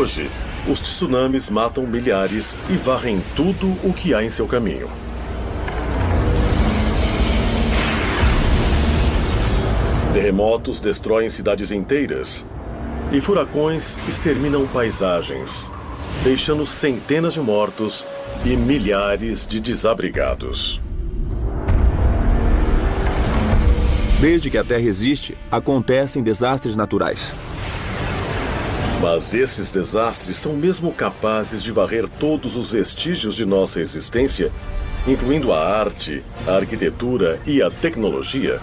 Hoje, os tsunamis matam milhares e varrem tudo o que há em seu caminho. Terremotos destroem cidades inteiras e furacões exterminam paisagens, deixando centenas de mortos e milhares de desabrigados. Desde que a Terra existe, acontecem desastres naturais. Mas esses desastres são mesmo capazes de varrer todos os vestígios de nossa existência, incluindo a arte, a arquitetura e a tecnologia?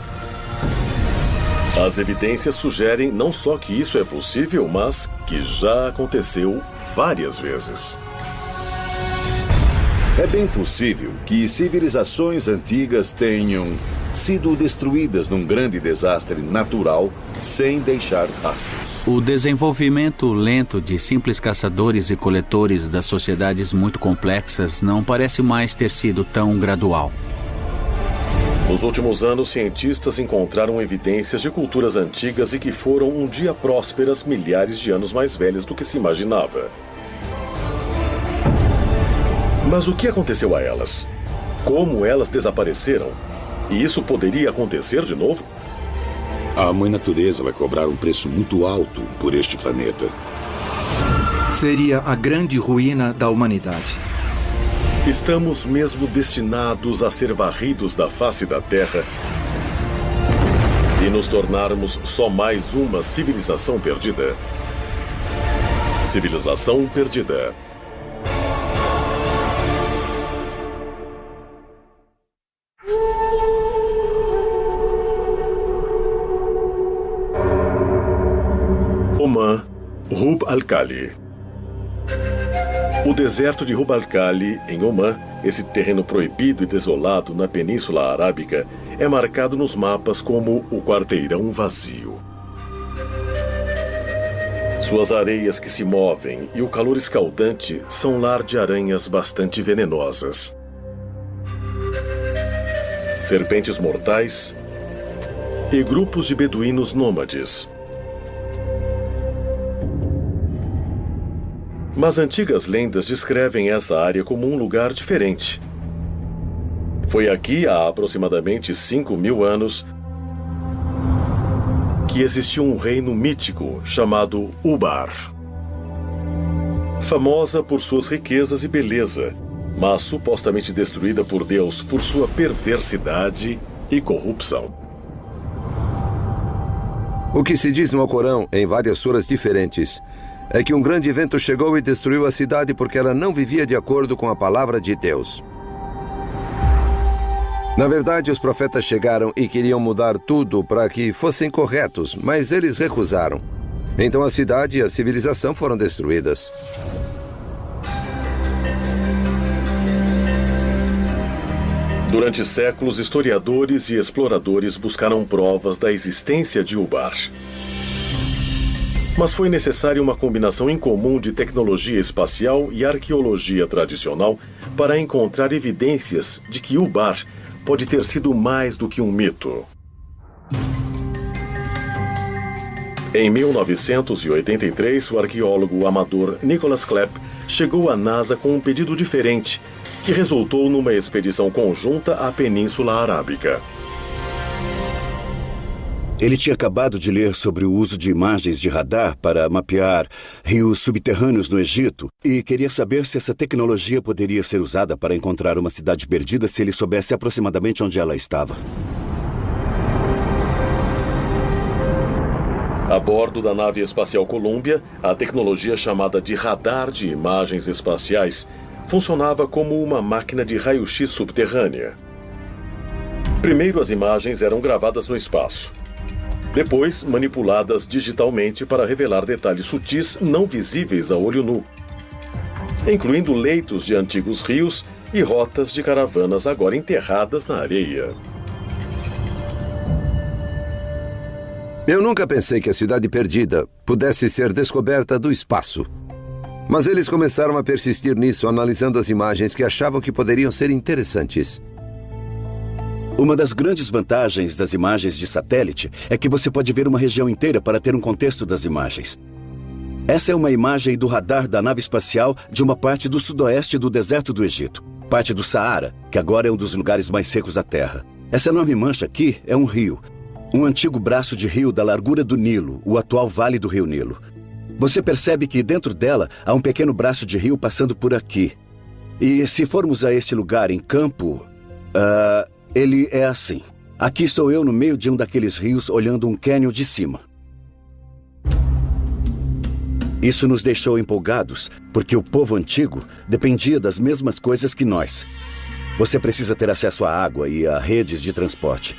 As evidências sugerem não só que isso é possível, mas que já aconteceu várias vezes. É bem possível que civilizações antigas tenham sido destruídas num grande desastre natural sem deixar rastros. O desenvolvimento lento de simples caçadores e coletores das sociedades muito complexas não parece mais ter sido tão gradual. Nos últimos anos, cientistas encontraram evidências de culturas antigas e que foram um dia prósperas milhares de anos mais velhas do que se imaginava. Mas o que aconteceu a elas? Como elas desapareceram? E isso poderia acontecer de novo? A Mãe Natureza vai cobrar um preço muito alto por este planeta. Seria a grande ruína da humanidade. Estamos mesmo destinados a ser varridos da face da Terra e nos tornarmos só mais uma civilização perdida. Civilização perdida. Oman, Rub al-Khali. O deserto de Rub al-Khali, em Oman, esse terreno proibido e desolado na Península Arábica, é marcado nos mapas como o quarteirão vazio. Suas areias que se movem e o calor escaldante são lar de aranhas bastante venenosas. Serpentes mortais e grupos de beduínos nômades. Mas antigas lendas descrevem essa área como um lugar diferente. Foi aqui, há aproximadamente 5.000 anos, que existiu um reino mítico chamado Ubar. Famosa por suas riquezas e beleza, mas supostamente destruída por Deus por sua perversidade e corrupção. O que se diz no Alcorão, em várias suras diferentes, é que um grande vento chegou e destruiu a cidade porque ela não vivia de acordo com a palavra de Deus. Na verdade, os profetas chegaram e queriam mudar tudo para que fossem corretos, mas eles recusaram. Então a cidade e a civilização foram destruídas. Durante séculos, historiadores e exploradores buscaram provas da existência de Ubar. Mas foi necessária uma combinação incomum de tecnologia espacial e arqueologia tradicional para encontrar evidências de que Ubar pode ter sido mais do que um mito. Em 1983, o arqueólogo amador Nicholas Klepp chegou à NASA com um pedido diferente, que resultou numa expedição conjunta à Península Arábica. Ele tinha acabado de ler sobre o uso de imagens de radar para mapear rios subterrâneos no Egito e queria saber se essa tecnologia poderia ser usada para encontrar uma cidade perdida se ele soubesse aproximadamente onde ela estava. A bordo da nave espacial Columbia, a tecnologia chamada de radar de imagens espaciais funcionava como uma máquina de raio-x subterrânea. Primeiro, as imagens eram gravadas no espaço. Depois, manipuladas digitalmente para revelar detalhes sutis não visíveis a olho nu, incluindo leitos de antigos rios e rotas de caravanas agora enterradas na areia. Eu nunca pensei que a cidade perdida pudesse ser descoberta do espaço. Mas eles começaram a persistir nisso, analisando as imagens que achavam que poderiam ser interessantes. Uma das grandes vantagens das imagens de satélite é que você pode ver uma região inteira para ter um contexto das imagens. Essa é uma imagem do radar da nave espacial de uma parte do sudoeste do deserto do Egito, parte do Saara, que agora é um dos lugares mais secos da Terra. Essa enorme mancha aqui é um rio, um antigo braço de rio da largura do Nilo, o atual Vale do Rio Nilo. Você percebe que dentro dela há um pequeno braço de rio passando por aqui. E se formos a este lugar em campo, ele é assim. Aqui estou eu no meio de um daqueles rios olhando um cânion de cima. Isso nos deixou empolgados, porque o povo antigo dependia das mesmas coisas que nós. Você precisa ter acesso à água e a redes de transporte.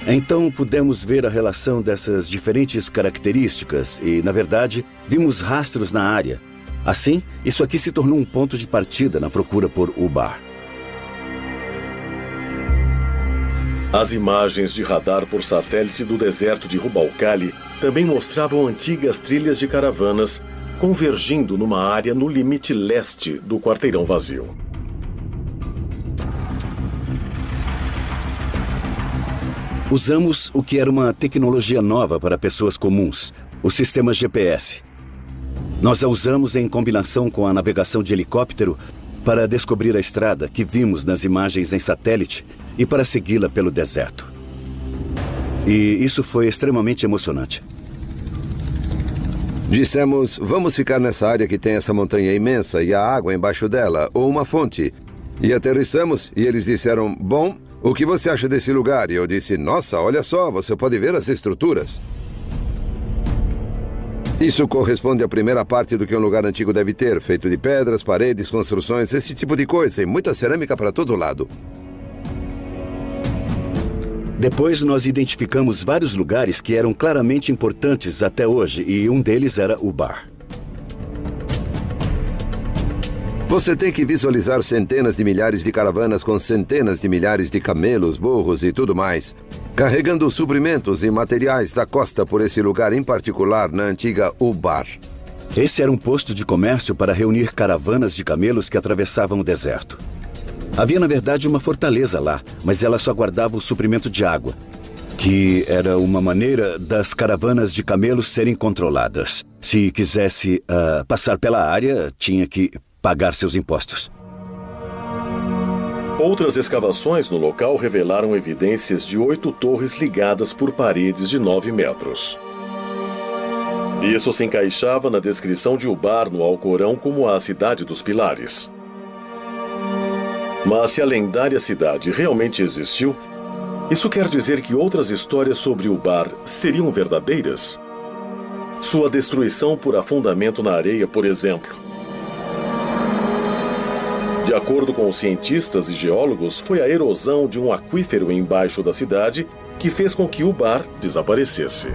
Então pudemos ver a relação dessas diferentes características e, na verdade, vimos rastros na área. Assim, isso aqui se tornou um ponto de partida na procura por Ubar. As imagens de radar por satélite do deserto de Rub al-Khali também mostravam antigas trilhas de caravanas convergindo numa área no limite leste do quarteirão vazio. Usamos o que era uma tecnologia nova para pessoas comuns, o sistema GPS. Nós a usamos em combinação com a navegação de helicóptero para descobrir a estrada que vimos nas imagens em satélite e para segui-la pelo deserto. E isso foi extremamente emocionante. Dissemos, vamos ficar nessa área que tem essa montanha imensa e a água embaixo dela, ou uma fonte. E aterrissamos e eles disseram, bom, o que você acha desse lugar? E eu disse, nossa, olha só, você pode ver as estruturas. Isso corresponde à primeira parte do que um lugar antigo deve ter, feito de pedras, paredes, construções, esse tipo de coisa, e muita cerâmica para todo lado. Depois nós identificamos vários lugares que eram claramente importantes até hoje, e um deles era Ubar. Você tem que visualizar centenas de milhares de caravanas com centenas de milhares de camelos, burros e tudo mais, carregando suprimentos e materiais da costa por esse lugar em particular, na antiga Ubar. Esse era um posto de comércio para reunir caravanas de camelos que atravessavam o deserto. Havia, na verdade, uma fortaleza lá, mas ela só guardava o suprimento de água, que era uma maneira das caravanas de camelos serem controladas. Se quisesse passar pela área, tinha que pagar seus impostos. Outras escavações no local revelaram evidências de 8 torres ligadas por paredes de 9 metros. Isso se encaixava na descrição de Ubar no Alcorão como a cidade dos pilares. Mas se a lendária cidade realmente existiu, isso quer dizer que outras histórias sobre Ubar seriam verdadeiras? Sua destruição por afundamento na areia, por exemplo. De acordo com os cientistas e geólogos, foi a erosão de um aquífero embaixo da cidade que fez com que Ubar desaparecesse.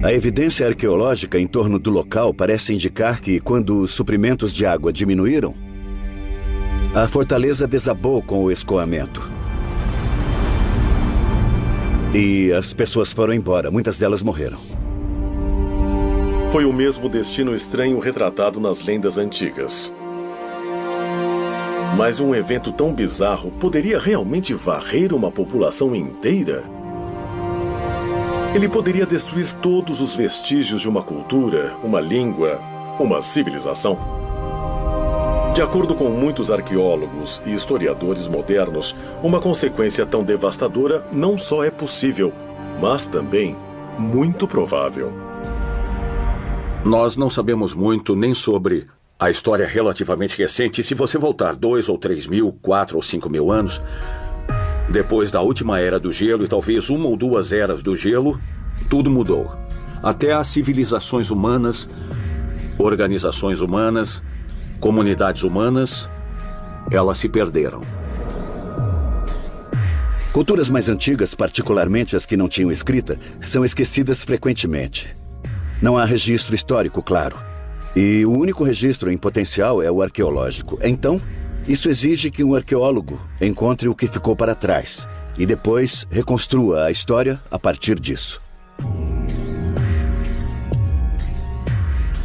A evidência arqueológica em torno do local parece indicar que, quando os suprimentos de água diminuíram, a fortaleza desabou com o escoamento. E as pessoas foram embora, muitas delas morreram. Foi o mesmo destino estranho retratado nas lendas antigas. Mas um evento tão bizarro poderia realmente varrer uma população inteira? Ele poderia destruir todos os vestígios de uma cultura, uma língua, uma civilização. De acordo com muitos arqueólogos e historiadores modernos, uma consequência tão devastadora não só é possível, mas também muito provável. Nós não sabemos muito nem sobre a história relativamente recente. Se você voltar 2 ou 3 mil, 4 ou 5 mil anos, depois da última era do gelo e talvez 1 ou 2 eras do gelo, tudo mudou. Até as civilizações humanas, organizações humanas, comunidades humanas, elas se perderam. Culturas mais antigas, particularmente as que não tinham escrita, são esquecidas frequentemente. Não há registro histórico, claro. E o único registro em potencial é o arqueológico. Então, isso exige que um arqueólogo encontre o que ficou para trás e depois reconstrua a história a partir disso.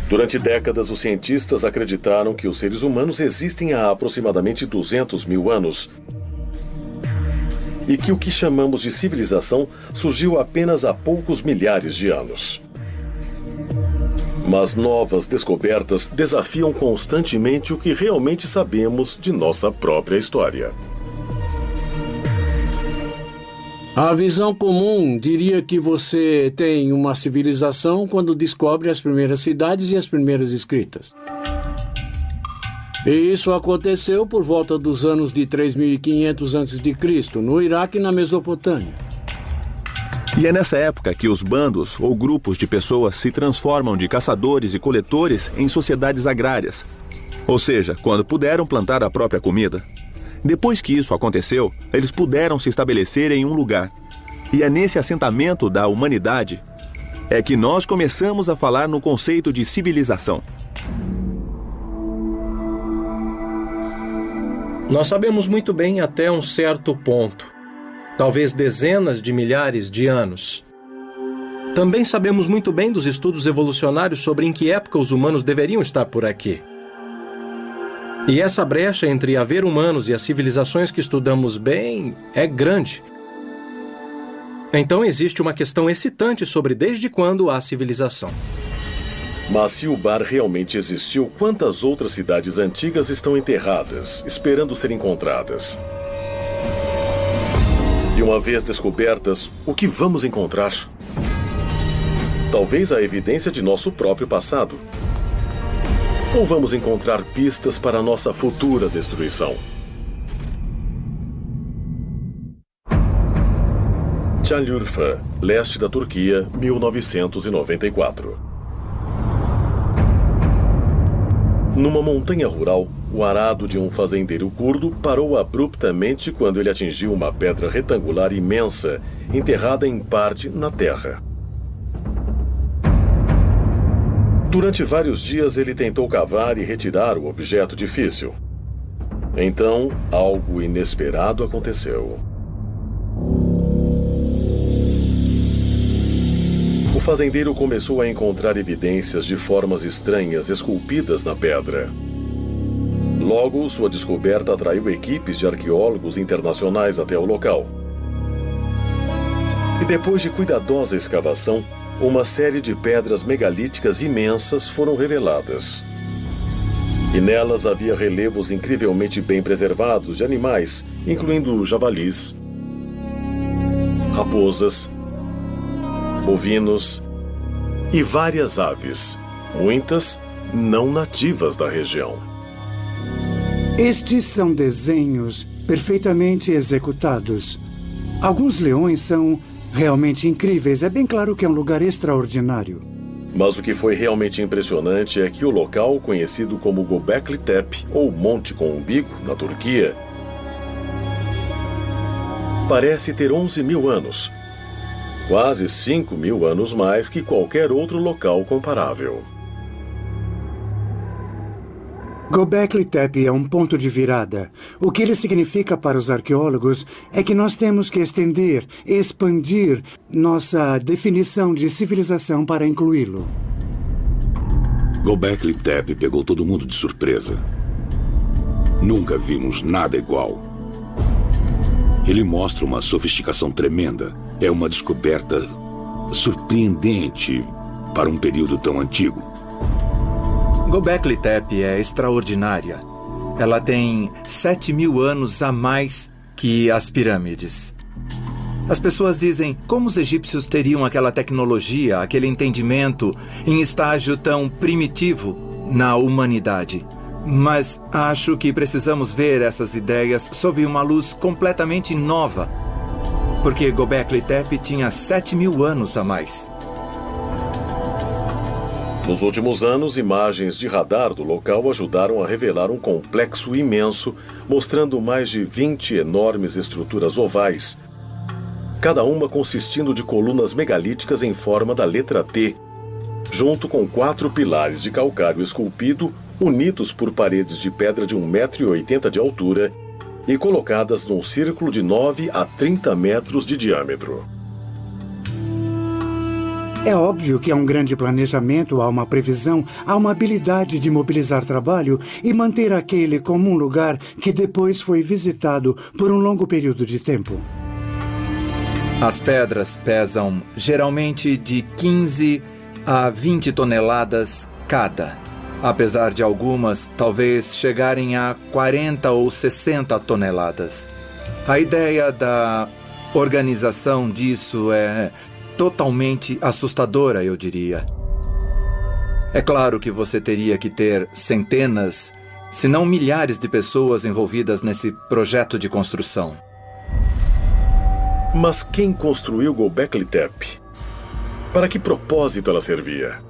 Durante décadas, os cientistas acreditaram que os seres humanos existem há aproximadamente 200 mil anos. e que o que chamamos de civilização surgiu apenas há poucos milhares de anos. Mas novas descobertas desafiam constantemente o que realmente sabemos de nossa própria história. A visão comum diria que você tem uma civilização quando descobre as primeiras cidades e as primeiras escritas. E isso aconteceu por volta dos anos de 3.500 a.C., no Iraque e na Mesopotâmia. E é nessa época que os bandos ou grupos de pessoas se transformam de caçadores e coletores em sociedades agrárias. Ou seja, quando puderam plantar a própria comida. Depois que isso aconteceu, eles puderam se estabelecer em um lugar. E é nesse assentamento da humanidade é que nós começamos a falar no conceito de civilização. Nós sabemos muito bem até um certo ponto, talvez dezenas de milhares de anos. Também sabemos muito bem dos estudos evolucionários sobre em que época os humanos deveriam estar por aqui. E essa brecha entre haver humanos e as civilizações que estudamos bem é grande. Então existe uma questão excitante sobre desde quando há civilização. Mas se o Bar realmente existiu, quantas outras cidades antigas estão enterradas, esperando ser encontradas? E uma vez descobertas, o que vamos encontrar? Talvez a evidência de nosso próprio passado. Ou vamos encontrar pistas para nossa futura destruição? Şanlıurfa, leste da Turquia, 1994. Numa montanha rural, o arado de um fazendeiro curdo parou abruptamente quando ele atingiu uma pedra retangular imensa, enterrada em parte na terra. Durante vários dias ele tentou cavar e retirar o objeto difícil. Então, algo inesperado aconteceu. O fazendeiro começou a encontrar evidências de formas estranhas esculpidas na pedra. Logo, sua descoberta atraiu equipes de arqueólogos internacionais até o local. E depois de cuidadosa escavação, uma série de pedras megalíticas imensas foram reveladas. E nelas havia relevos incrivelmente bem preservados de animais, incluindo javalis, raposas, bovinos e várias aves, muitas não nativas da região. Estes são desenhos perfeitamente executados. Alguns leões são realmente incríveis. É bem claro que é um lugar extraordinário. Mas o que foi realmente impressionante é que o local, conhecido como Göbekli Tepe, ou Monte com Umbigo, na Turquia, parece ter 11.000 anos. Quase 5.000 anos mais que qualquer outro local comparável. Göbekli Tepe é um ponto de virada. O que ele significa para os arqueólogos é que nós temos que estender, expandir nossa definição de civilização para incluí-lo. Göbekli Tepe pegou todo mundo de surpresa. Nunca vimos nada igual. Ele mostra uma sofisticação tremenda. É uma descoberta surpreendente para um período tão antigo. Göbekli Tepe é extraordinária. Ela tem 7.000 anos a mais que as pirâmides. As pessoas dizem como os egípcios teriam aquela tecnologia, aquele entendimento em estágio tão primitivo na humanidade. Mas acho que precisamos ver essas ideias sob uma luz completamente nova, porque Göbekli Tepe tinha 7.000 anos a mais. Nos últimos anos, imagens de radar do local ajudaram a revelar um complexo imenso, mostrando mais de 20 enormes estruturas ovais, cada uma consistindo de colunas megalíticas em forma da letra T, junto com 4 pilares de calcário esculpido, unidos por paredes de pedra de 1,80 m de altura e colocadas num círculo de 9 a 30 metros de diâmetro. É óbvio que há um grande planejamento, há uma previsão, há uma habilidade de mobilizar trabalho e manter aquele como um lugar que depois foi visitado por um longo período de tempo. As pedras pesam geralmente de 15 a 20 toneladas cada, apesar de algumas talvez chegarem a 40 ou 60 toneladas. A ideia da organização disso é totalmente assustadora, eu diria. É claro que você teria que ter centenas, se não milhares de pessoas envolvidas nesse projeto de construção. Mas quem construiu Göbekli Tepe? Para que propósito ela servia?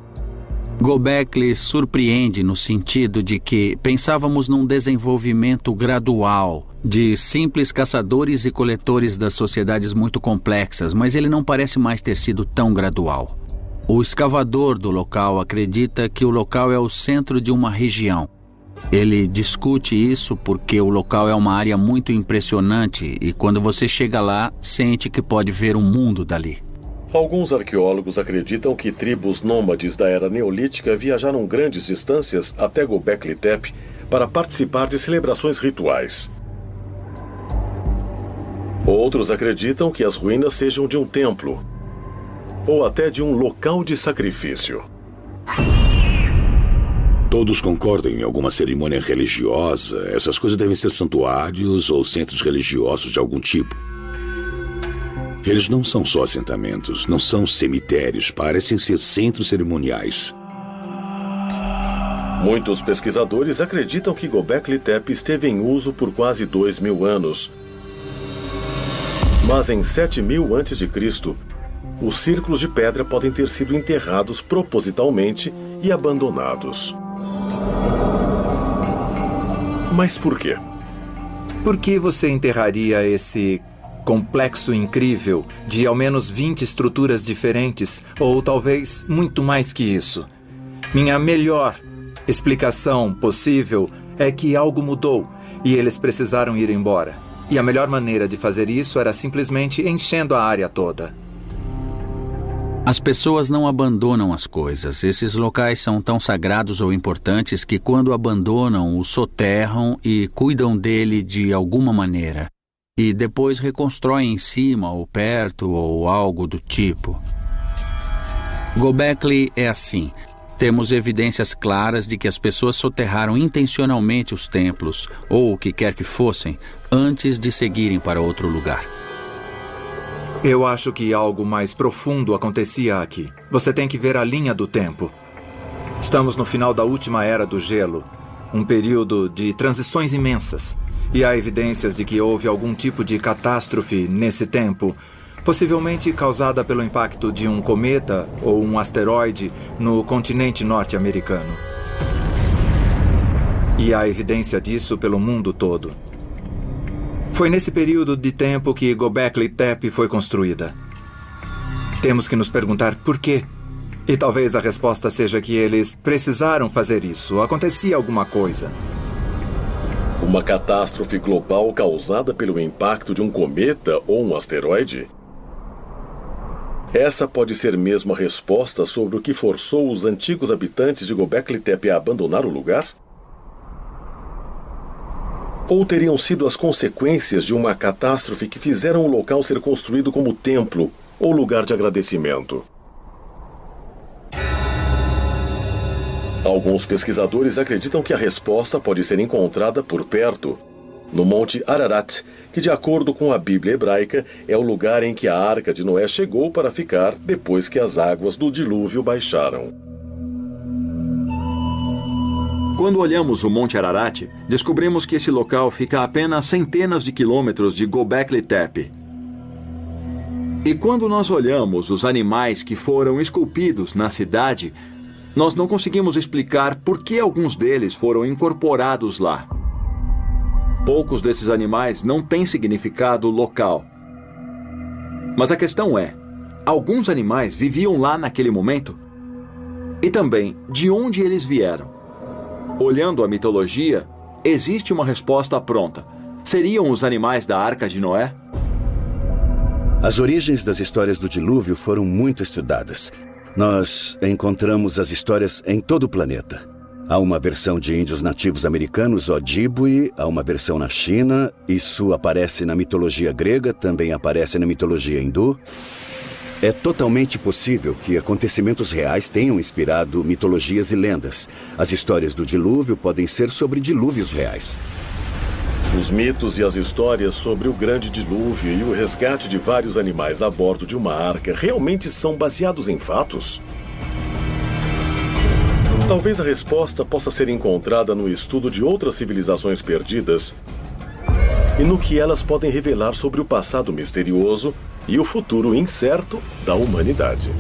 Göbekli surpreende no sentido de que pensávamos num desenvolvimento gradual de simples caçadores e coletores das sociedades muito complexas, mas ele não parece mais ter sido tão gradual. O escavador do local acredita que o local é o centro de uma região. Ele discute isso porque o local é uma área muito impressionante e quando você chega lá, sente que pode ver o mundo dali. Alguns arqueólogos acreditam que tribos nômades da era neolítica viajaram grandes distâncias até Göbekli Tepe para participar de celebrações rituais. Outros acreditam que as ruínas sejam de um templo ou até de um local de sacrifício. Todos concordam em alguma cerimônia religiosa. Essas coisas devem ser santuários ou centros religiosos de algum tipo. Eles não são só assentamentos, não são cemitérios, parecem ser centros cerimoniais. Muitos pesquisadores acreditam que Göbekli Tepe esteve em uso por quase 2.000 anos. Mas em 7.000 a.C., os círculos de pedra podem ter sido enterrados propositalmente e abandonados. Mas por quê? Por que você enterraria esse complexo incrível de ao menos 20 estruturas diferentes, ou talvez muito mais que isso? Minha melhor explicação possível é que algo mudou e eles precisaram ir embora. E a melhor maneira de fazer isso era simplesmente enchendo a área toda. As pessoas não abandonam as coisas. Esses locais são tão sagrados ou importantes que quando abandonam, o soterram e cuidam dele de alguma maneira. E depois reconstroem em cima ou perto ou algo do tipo. Göbekli é assim. Temos evidências claras de que as pessoas soterraram intencionalmente os templos, ou o que quer que fossem, antes de seguirem para outro lugar. Eu acho que algo mais profundo acontecia aqui. Você tem que ver a linha do tempo. Estamos no final da última era do gelo, um período de transições imensas. E há evidências de que houve algum tipo de catástrofe nesse tempo, possivelmente causada pelo impacto de um cometa ou um asteroide no continente norte-americano. E há evidência disso pelo mundo todo. Foi nesse período de tempo que Göbekli Tepe foi construída. Temos que nos perguntar por quê. E talvez a resposta seja que eles precisaram fazer isso. Acontecia alguma coisa. Uma catástrofe global causada pelo impacto de um cometa ou um asteroide? Essa pode ser mesmo a resposta sobre o que forçou os antigos habitantes de Göbekli Tepe a abandonar o lugar? Ou teriam sido as consequências de uma catástrofe que fizeram o local ser construído como templo ou lugar de agradecimento? Alguns pesquisadores acreditam que a resposta pode ser encontrada por perto, no Monte Ararat, que, de acordo com a Bíblia hebraica, é o lugar em que a Arca de Noé chegou para ficar depois que as águas do dilúvio baixaram. Quando olhamos o Monte Ararat, descobrimos que esse local fica a apenas centenas de quilômetros de Göbekli Tepe. E quando nós olhamos os animais que foram esculpidos na cidade, nós não conseguimos explicar por que alguns deles foram incorporados lá. Poucos desses animais não têm significado local. Mas a questão é, alguns animais viviam lá naquele momento? E também, de onde eles vieram? Olhando a mitologia, existe uma resposta pronta. Seriam os animais da Arca de Noé? As origens das histórias do dilúvio foram muito estudadas. Nós encontramos as histórias em todo o planeta. Há uma versão de índios nativos americanos, Ojibwe, há uma versão na China, isso aparece na mitologia grega, também aparece na mitologia hindu. É totalmente possível que acontecimentos reais tenham inspirado mitologias e lendas. As histórias do dilúvio podem ser sobre dilúvios reais. Os mitos e as histórias sobre o grande dilúvio e o resgate de vários animais a bordo de uma arca realmente são baseados em fatos? Talvez a resposta possa ser encontrada no estudo de outras civilizações perdidas e no que elas podem revelar sobre o passado misterioso e o futuro incerto da humanidade. –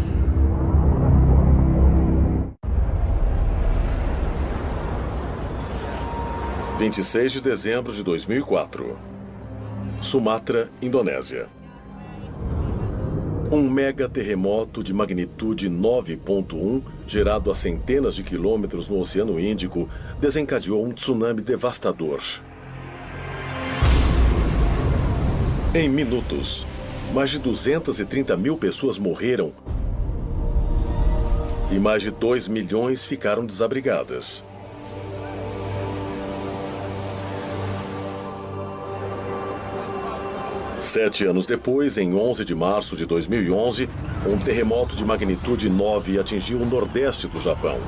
26 de dezembro de 2004. Sumatra, Indonésia. Um mega terremoto de magnitude 9.1, gerado a centenas de quilômetros no Oceano Índico, desencadeou um tsunami devastador. Em minutos, mais de 230 mil pessoas morreram e mais de 2 milhões ficaram desabrigadas. Sete anos depois, em 11 de março de 2011, um terremoto de magnitude 9 atingiu o nordeste do Japão.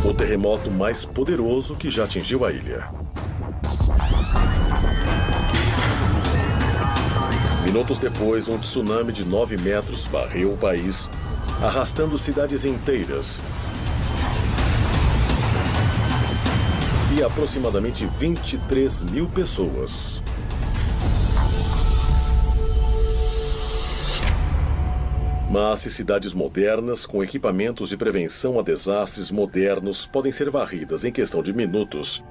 O terremoto mais poderoso que já atingiu a ilha. Minutos depois, um tsunami de 9 metros varreu o país, arrastando cidades inteiras. E aproximadamente 23 mil pessoas. Mas se cidades modernas, com equipamentos de prevenção a desastres modernos, podem ser varridas em questão de minutos,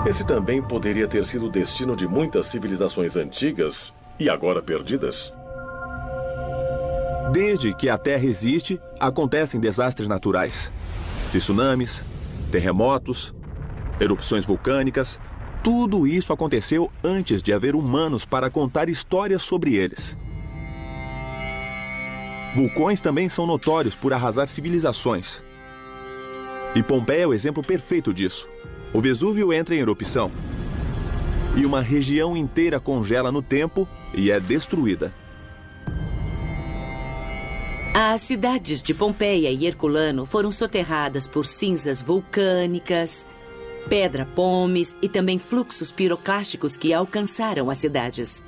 esse também poderia ter sido o destino de muitas civilizações antigas e agora perdidas. Desde que a Terra existe, acontecem desastres naturais. Tsunamis, terremotos, erupções vulcânicas. Tudo isso aconteceu antes de haver humanos para contar histórias sobre eles. Vulcões também são notórios por arrasar civilizações. E Pompeia é o exemplo perfeito disso. O Vesúvio entra em erupção e uma região inteira congela no tempo e é destruída. As cidades de Pompeia e Herculano foram soterradas por cinzas vulcânicas, pedra-pomes e também fluxos piroclásticos que alcançaram as cidades.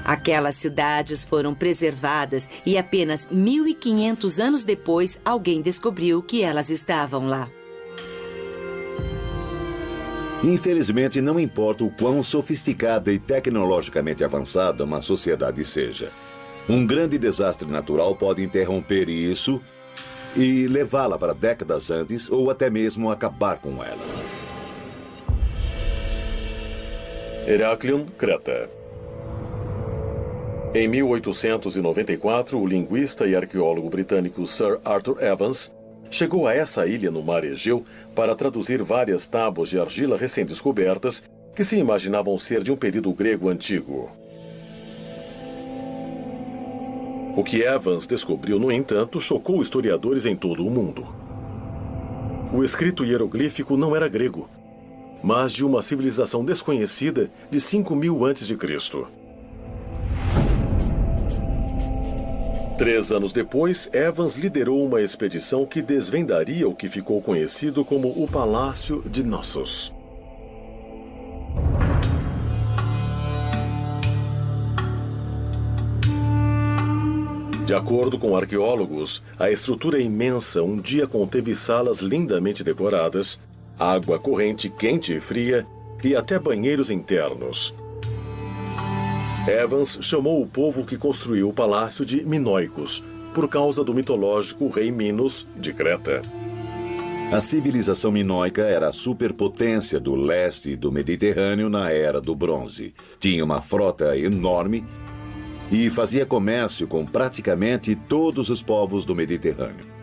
Aquelas cidades foram preservadas e apenas 1.500 anos depois alguém descobriu que elas estavam lá. Infelizmente, não importa o quão sofisticada e tecnologicamente avançada uma sociedade seja. Um grande desastre natural pode interromper isso e levá-la para décadas antes ou até mesmo acabar com ela. Heraklion, Creta. Em 1894, o linguista e arqueólogo britânico Sir Arthur Evans chegou a essa ilha no mar Egeu para traduzir várias tábuas de argila recém-descobertas que se imaginavam ser de um período grego antigo. O que Evans descobriu, no entanto, chocou historiadores em todo o mundo. O escrito hieroglífico não era grego, mas de uma civilização desconhecida de 5.000 a.C. 3 anos depois, Evans liderou uma expedição que desvendaria o que ficou conhecido como o Palácio de Knossos. De acordo com arqueólogos, a estrutura imensa um dia conteve salas lindamente decoradas, água corrente quente e fria e até banheiros internos. Evans chamou o povo que construiu o palácio de Minoicos, por causa do mitológico rei Minos de Creta. A civilização minoica era a superpotência do leste do Mediterrâneo na Era do Bronze. Tinha uma frota enorme e fazia comércio com praticamente todos os povos do Mediterrâneo.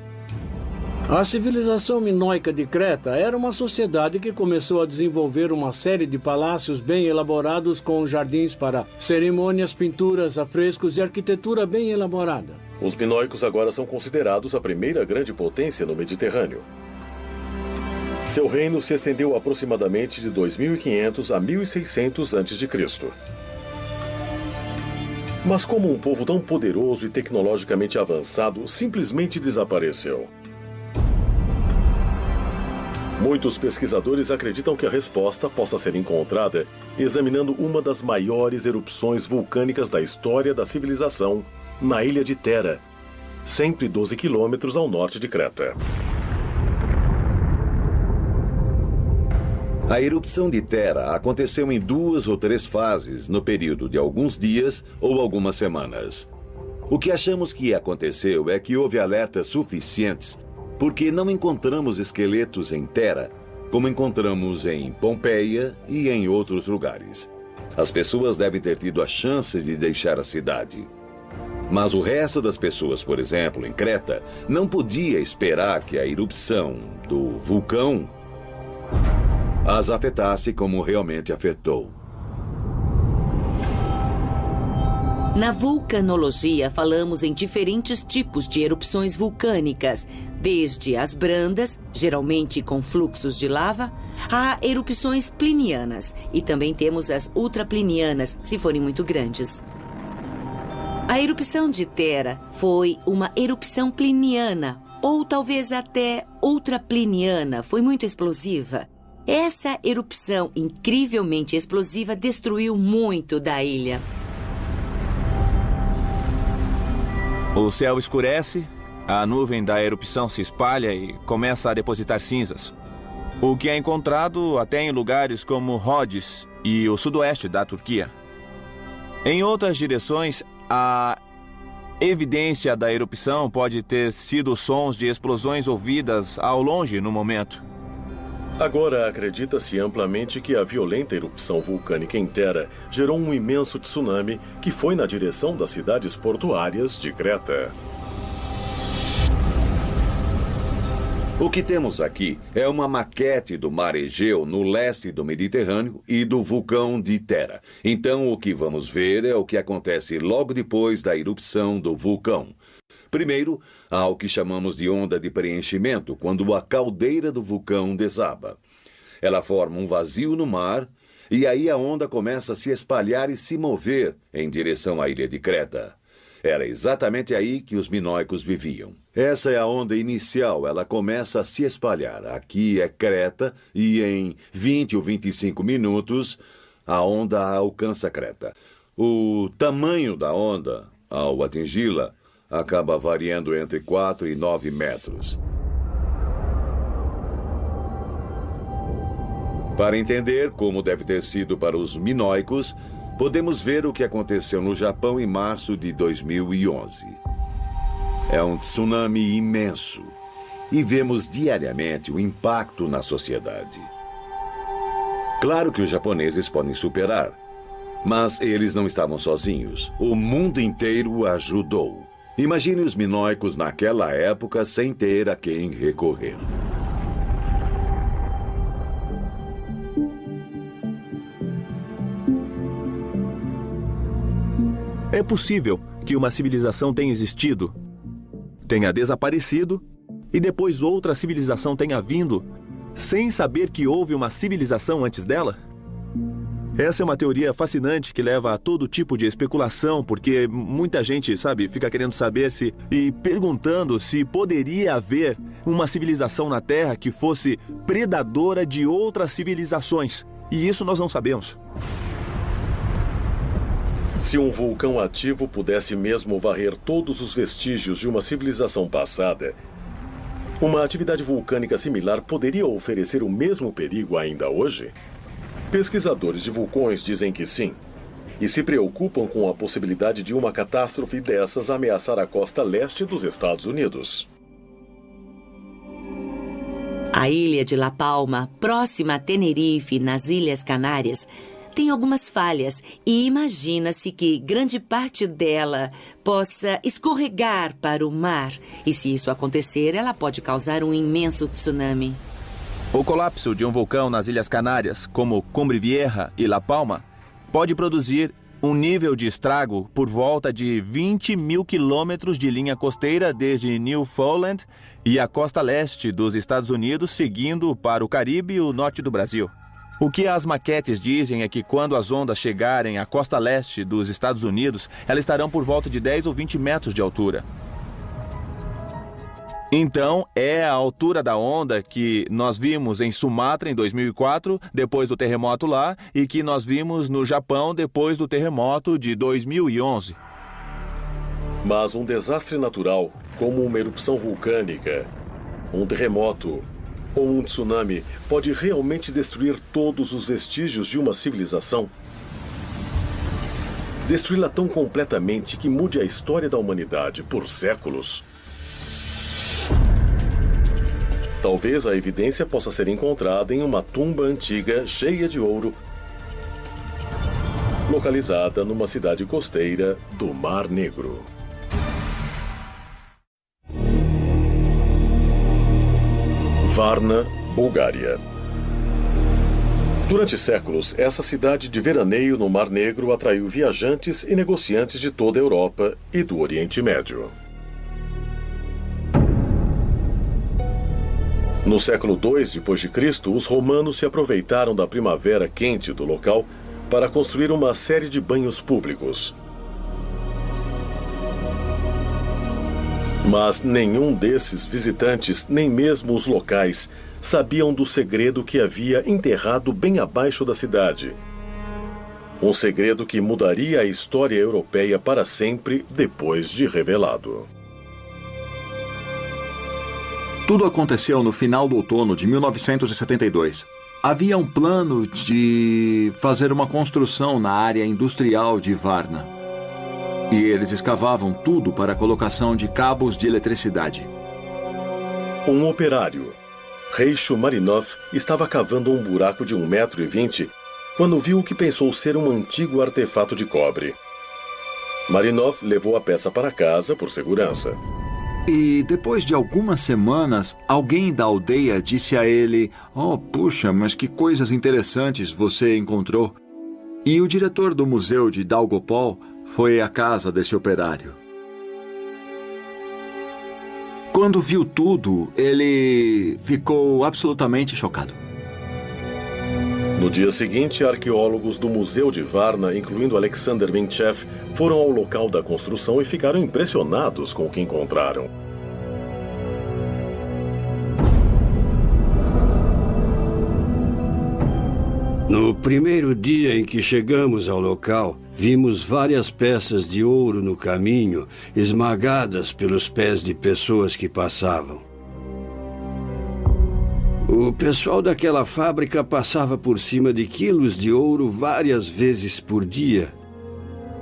A civilização minoica de Creta era uma sociedade que começou a desenvolver uma série de palácios bem elaborados com jardins para cerimônias, pinturas, afrescos e arquitetura bem elaborada. Os minoicos agora são considerados a primeira grande potência no Mediterrâneo. Seu reino se estendeu aproximadamente de 2500 a 1600 a.C. Mas como um povo tão poderoso e tecnologicamente avançado simplesmente desapareceu? Muitos pesquisadores acreditam que a resposta possa ser encontrada examinando uma das maiores erupções vulcânicas da história da civilização na ilha de Thera, 112 quilômetros ao norte de Creta. A erupção de Thera aconteceu em 2 ou 3 fases no período de alguns dias ou algumas semanas. O que achamos que aconteceu é que houve alertas suficientes porque não encontramos esqueletos em Thera, como encontramos em Pompeia e em outros lugares. As pessoas devem ter tido a chance de deixar a cidade. Mas o resto das pessoas, por exemplo, em Creta, não podia esperar que a erupção do vulcão as afetasse como realmente afetou. Na vulcanologia, falamos em diferentes tipos de erupções vulcânicas, desde as brandas, geralmente com fluxos de lava, a erupções plinianas, e também temos as ultraplinianas, se forem muito grandes. A erupção de Thera foi uma erupção pliniana, ou talvez até ultrapliniana, foi muito explosiva. Essa erupção incrivelmente explosiva destruiu muito da ilha. O céu escurece, a nuvem da erupção se espalha e começa a depositar cinzas. O que é encontrado até em lugares como Rhodes e o sudoeste da Turquia. Em outras direções, a evidência da erupção pode ter sido sons de explosões ouvidas ao longe no momento. Agora acredita-se amplamente que a violenta erupção vulcânica em Thera gerou um imenso tsunami que foi na direção das cidades portuárias de Creta. O que temos aqui é uma maquete do mar Egeu no leste do Mediterrâneo e do vulcão de Thera. Então, o que vamos ver é o que acontece logo depois da erupção do vulcão. Primeiro, há o que chamamos de onda de preenchimento, quando a caldeira do vulcão desaba. Ela forma um vazio no mar e aí a onda começa a se espalhar e se mover em direção à ilha de Creta. Era exatamente aí que os minoicos viviam. Essa é a onda inicial, ela começa a se espalhar. Aqui é Creta e em 20 ou 25 minutos a onda alcança Creta. O tamanho da onda, ao atingi-la, acaba variando entre 4 e 9 metros. Para entender como deve ter sido para os minoicos, podemos ver o que aconteceu no Japão em março de 2011. É um tsunami imenso e vemos diariamente o impacto na sociedade. Claro que os japoneses podem superar, mas eles não estavam sozinhos. O mundo inteiro ajudou. Imagine os minoicos naquela época sem ter a quem recorrer. É possível que uma civilização tenha existido, tenha desaparecido e depois outra civilização tenha vindo sem saber que houve uma civilização antes dela? Essa é uma teoria fascinante que leva a todo tipo de especulação, porque muita gente, fica querendo saber e perguntando se poderia haver uma civilização na Terra que fosse predadora de outras civilizações. E isso nós não sabemos. Se um vulcão ativo pudesse mesmo varrer todos os vestígios de uma civilização passada, uma atividade vulcânica similar poderia oferecer o mesmo perigo ainda hoje? Pesquisadores de vulcões dizem que sim, e se preocupam com a possibilidade de uma catástrofe dessas ameaçar a costa leste dos Estados Unidos. A ilha de La Palma, próxima a Tenerife, nas Ilhas Canárias, tem algumas falhas e imagina-se que grande parte dela possa escorregar para o mar. E se isso acontecer, ela pode causar um imenso tsunami. O colapso de um vulcão nas Ilhas Canárias, como Cumbre Vieja e La Palma, pode produzir um nível de estrago por volta de 20 mil quilômetros de linha costeira desde Newfoundland e a costa leste dos Estados Unidos, seguindo para o Caribe e o norte do Brasil. O que as maquetes dizem é que quando as ondas chegarem à costa leste dos Estados Unidos, elas estarão por volta de 10 ou 20 metros de altura. Então, é a altura da onda que nós vimos em Sumatra em 2004, depois do terremoto lá, e que nós vimos no Japão depois do terremoto de 2011. Mas um desastre natural, como uma erupção vulcânica, um terremoto ou um tsunami, pode realmente destruir todos os vestígios de uma civilização? Destruí-la tão completamente que mude a história da humanidade por séculos? Talvez a evidência possa ser encontrada em uma tumba antiga cheia de ouro, localizada numa cidade costeira do Mar Negro. Varna, Bulgária. Durante séculos, essa cidade de veraneio no Mar Negro atraiu viajantes e negociantes de toda a Europa e do Oriente Médio. No século II d.C., os romanos se aproveitaram da primavera quente do local para construir uma série de banhos públicos. Mas nenhum desses visitantes, nem mesmo os locais, sabiam do segredo que havia enterrado bem abaixo da cidade. Um segredo que mudaria a história europeia para sempre depois de revelado. Tudo aconteceu no final do outono de 1972. Havia um plano de fazer uma construção na área industrial de Varna. E eles escavavam tudo para a colocação de cabos de eletricidade. Um operário, Reicho Marinov, estava cavando um buraco de 1,20 m quando viu o que pensou ser um antigo artefato de cobre. Marinov levou a peça para casa por segurança. E depois de algumas semanas, alguém da aldeia disse a ele: "Oh, puxa, mas que coisas interessantes você encontrou." E o diretor do museu de Daugopol foi à casa desse operário. Quando viu tudo, ele ficou absolutamente chocado. No dia seguinte, arqueólogos do Museu de Varna, incluindo Alexander Minchev, foram ao local da construção e ficaram impressionados com o que encontraram. No primeiro dia em que chegamos ao local, vimos várias peças de ouro no caminho, esmagadas pelos pés de pessoas que passavam. O pessoal daquela fábrica passava por cima de quilos de ouro várias vezes por dia.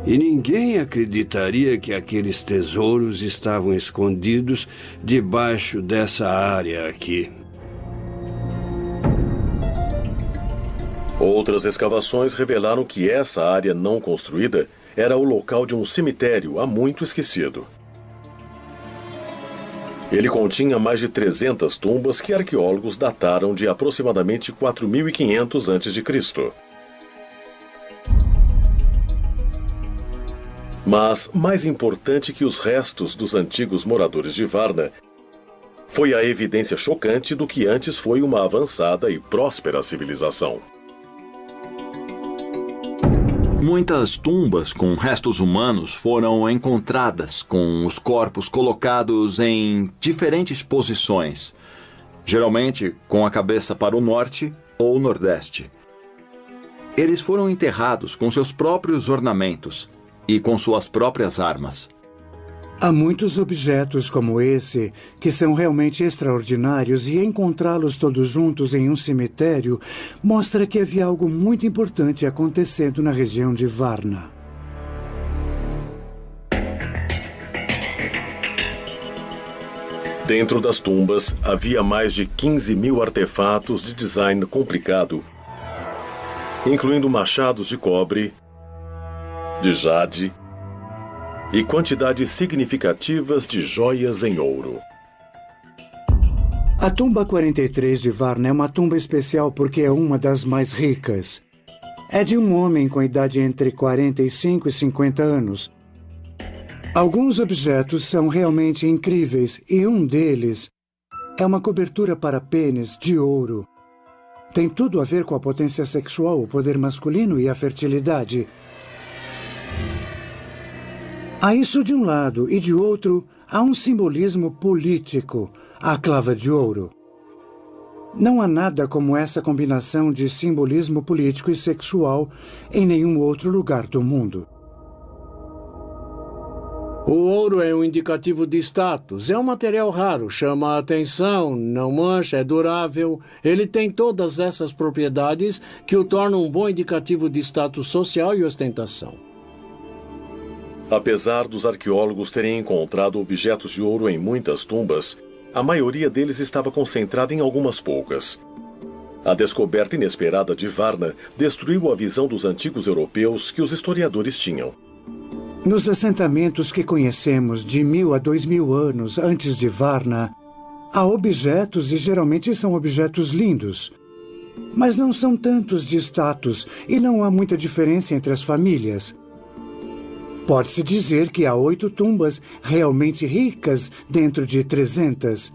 E ninguém acreditaria que aqueles tesouros estavam escondidos debaixo dessa área aqui. Outras escavações revelaram que essa área não construída era o local de um cemitério há muito esquecido. Ele continha mais de 300 tumbas que arqueólogos dataram de aproximadamente 4.500 a.C. Mas, mais importante que os restos dos antigos moradores de Varna, foi a evidência chocante do que antes foi uma avançada e próspera civilização. Muitas tumbas com restos humanos foram encontradas, com os corpos colocados em diferentes posições, geralmente com a cabeça para o norte ou nordeste. Eles foram enterrados com seus próprios ornamentos e com suas próprias armas. Há muitos objetos como esse que são realmente extraordinários e encontrá-los todos juntos em um cemitério mostra que havia algo muito importante acontecendo na região de Varna. Dentro das tumbas havia mais de 15.000 artefatos de design complicado, incluindo machados de cobre, de jade e quantidades significativas de joias em ouro. A tumba 43 de Varna é uma tumba especial porque é uma das mais ricas. é de um homem com idade entre 45 e 50 anos. Alguns objetos são realmente incríveis e um deles é uma cobertura para pênis de ouro. Tem tudo a ver com a potência sexual, o poder masculino e a fertilidade. Há isso de um lado e de outro há um simbolismo político, a clava de ouro. Não há nada como essa combinação de simbolismo político e sexual em nenhum outro lugar do mundo. O ouro é um indicativo de status. É um material raro, chama a atenção, não mancha, é durável. Ele tem todas essas propriedades que o tornam um bom indicativo de status social e ostentação. Apesar dos arqueólogos terem encontrado objetos de ouro em muitas tumbas, a maioria deles estava concentrada em algumas poucas. A descoberta inesperada de Varna destruiu a visão dos antigos europeus que os historiadores tinham. Nos assentamentos que conhecemos de 1000 a 2000 anos antes de Varna, há objetos e geralmente são objetos lindos. Mas não são tantos de status e não há muita diferença entre as famílias. Pode-se dizer que há 8 tumbas realmente ricas dentro de 300.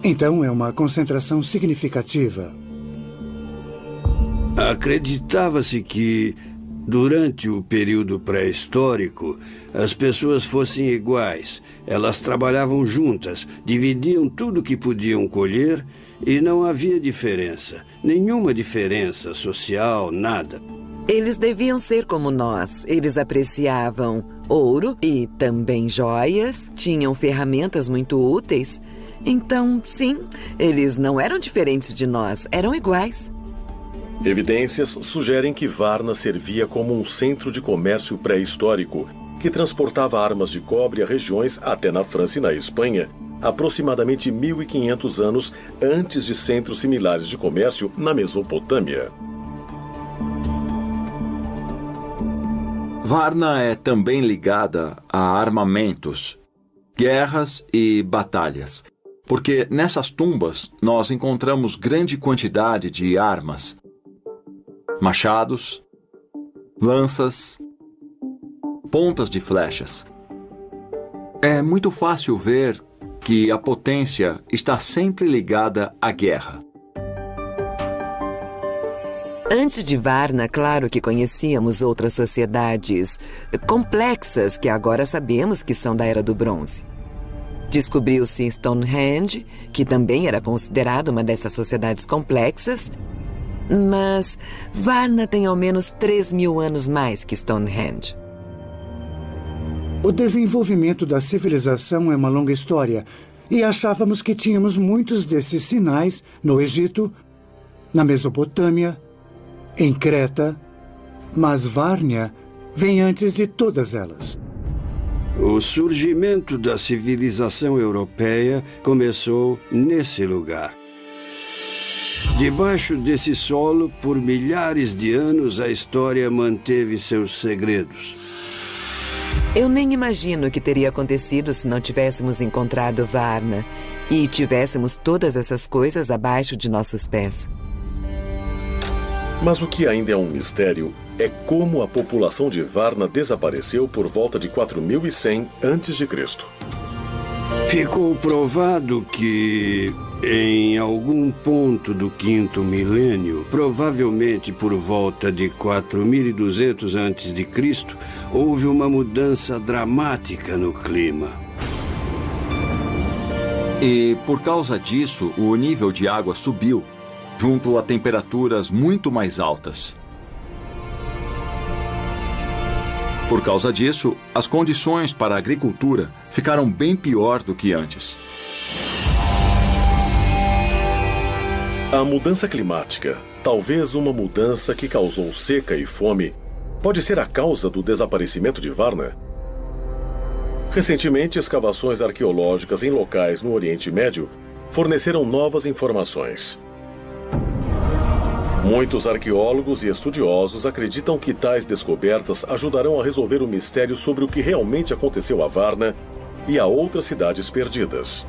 Então é uma concentração significativa. Acreditava-se que, durante o período pré-histórico, as pessoas fossem iguais. Elas trabalhavam juntas, dividiam tudo que podiam colher e não havia diferença. Nenhuma diferença social, nada. Eles deviam ser como nós. Eles apreciavam ouro e também joias, tinham ferramentas muito úteis. Então, sim, eles não eram diferentes de nós, eram iguais. Evidências sugerem que Varna servia como um centro de comércio pré-histórico que transportava armas de cobre a regiões até na França e na Espanha, aproximadamente 1500 anos antes de centros similares de comércio na Mesopotâmia. Varna é também ligada a armamentos, guerras e batalhas, porque nessas tumbas nós encontramos grande quantidade de armas, machados, lanças, pontas de flechas. É muito fácil ver que a potência está sempre ligada à guerra. Antes de Varna, claro que conhecíamos outras sociedades complexas que agora sabemos que são da Era do Bronze. Descobriu-se Stonehenge, que também era considerado uma dessas sociedades complexas, mas Varna tem ao menos 3.000 anos mais que Stonehenge. O desenvolvimento da civilização é uma longa história e achávamos que tínhamos muitos desses sinais no Egito, na Mesopotâmia, em Creta, mas Varna vem antes de todas elas. O surgimento da civilização europeia começou nesse lugar. Debaixo desse solo, por milhares de anos, a história manteve seus segredos. Eu nem imagino o que teria acontecido se não tivéssemos encontrado Varna e tivéssemos todas essas coisas abaixo de nossos pés. Mas o que ainda é um mistério é como a população de Varna desapareceu por volta de 4100 a.C. Ficou provado que, em algum ponto do 5º milênio, provavelmente por volta de 4200 a.C., houve uma mudança dramática no clima. E, por causa disso, o nível de água subiu, junto a temperaturas muito mais altas. Por causa disso, as condições para a agricultura ficaram bem pior do que antes. A mudança climática, talvez uma mudança que causou seca e fome, pode ser a causa do desaparecimento de Varna? Recentemente, escavações arqueológicas em locais no Oriente Médio forneceram novas informações. Muitos arqueólogos e estudiosos acreditam que tais descobertas ajudarão a resolver o mistério sobre o que realmente aconteceu a Varna e a outras cidades perdidas.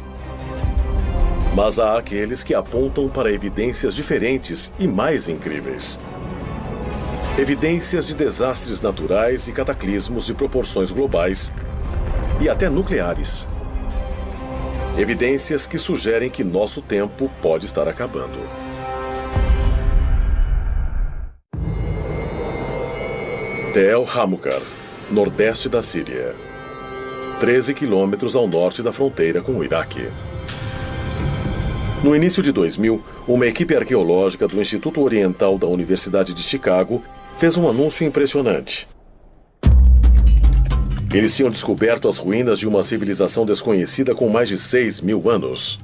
Mas há aqueles que apontam para evidências diferentes e mais incríveis. evidências de desastres naturais e cataclismos de proporções globais e até nucleares. Evidências que sugerem que nosso tempo pode estar acabando. Tel Hamukar, nordeste da Síria. 13 quilômetros ao norte da fronteira com o Iraque. No início de 2000, uma equipe arqueológica do Instituto Oriental da Universidade de Chicago fez um anúncio impressionante. Eles tinham descoberto as ruínas de uma civilização desconhecida com mais de 6.000 anos.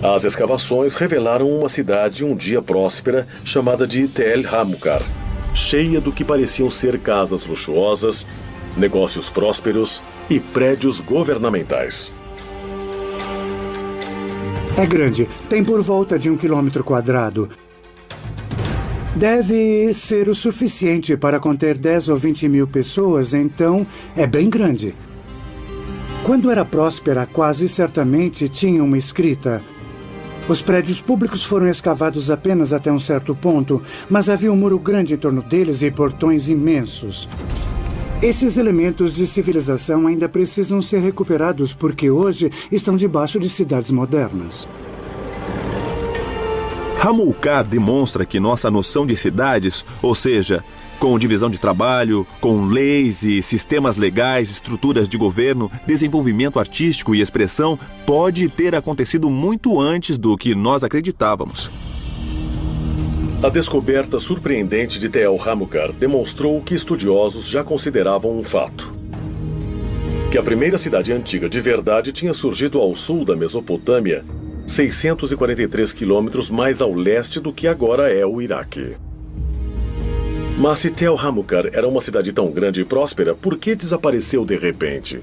As escavações revelaram uma cidade um dia próspera chamada de Tel Hamukar, cheia do que pareciam ser casas luxuosas, negócios prósperos e prédios governamentais. É grande, tem por volta de 1 quilômetro quadrado. Deve ser o suficiente para conter 10 ou 20 mil pessoas, então é bem grande. Quando era próspera, quase certamente tinha uma escrita. Os prédios públicos foram escavados apenas até um certo ponto, mas havia um muro grande em torno deles e portões imensos. Esses elementos de civilização ainda precisam ser recuperados porque hoje estão debaixo de cidades modernas. Hamukar demonstra que nossa noção de cidades, ou seja, com divisão de trabalho, com leis e sistemas legais, estruturas de governo, desenvolvimento artístico e expressão, pode ter acontecido muito antes do que nós acreditávamos. A descoberta surpreendente de Tel Hamukar demonstrou o que estudiosos já consideravam um fato: que a primeira cidade antiga de verdade tinha surgido ao sul da Mesopotâmia, 643 quilômetros mais ao leste do que agora é o Iraque. Mas se Tel Hamukar era uma cidade tão grande e próspera, por que desapareceu de repente?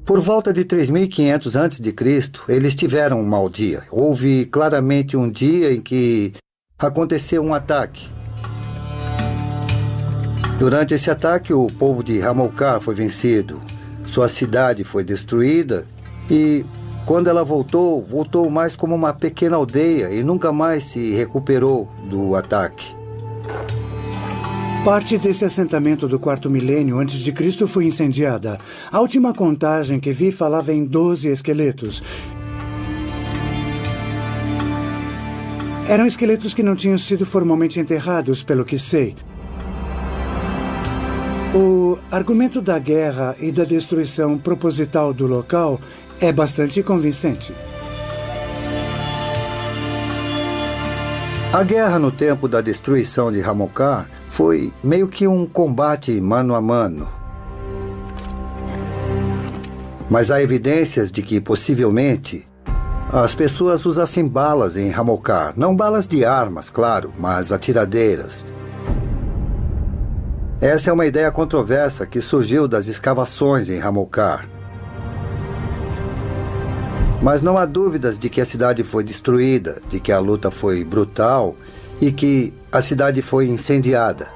Por volta de 3.500 a.C., eles tiveram um mau dia. Houve claramente um dia em que aconteceu um ataque. Durante esse ataque, o povo de Hamukar foi vencido. Sua cidade foi destruída e, quando ela voltou mais como uma pequena aldeia e nunca mais se recuperou do ataque. Parte desse assentamento do 4º milênio antes de Cristo foi incendiada. A última contagem que vi falava em 12 esqueletos. Eram esqueletos que não tinham sido formalmente enterrados, pelo que sei. O argumento da guerra e da destruição proposital do local é bastante convincente. A guerra no tempo da destruição de Hamukar foi meio que um combate mano a mano. Mas há evidências de que, possivelmente, as pessoas usassem balas em Hamukar. Não balas de armas, claro, mas atiradeiras. Essa é uma ideia controversa que surgiu das escavações em Hamukar. Mas não há dúvidas de que a cidade foi destruída, de que a luta foi brutal e que a cidade foi incendiada.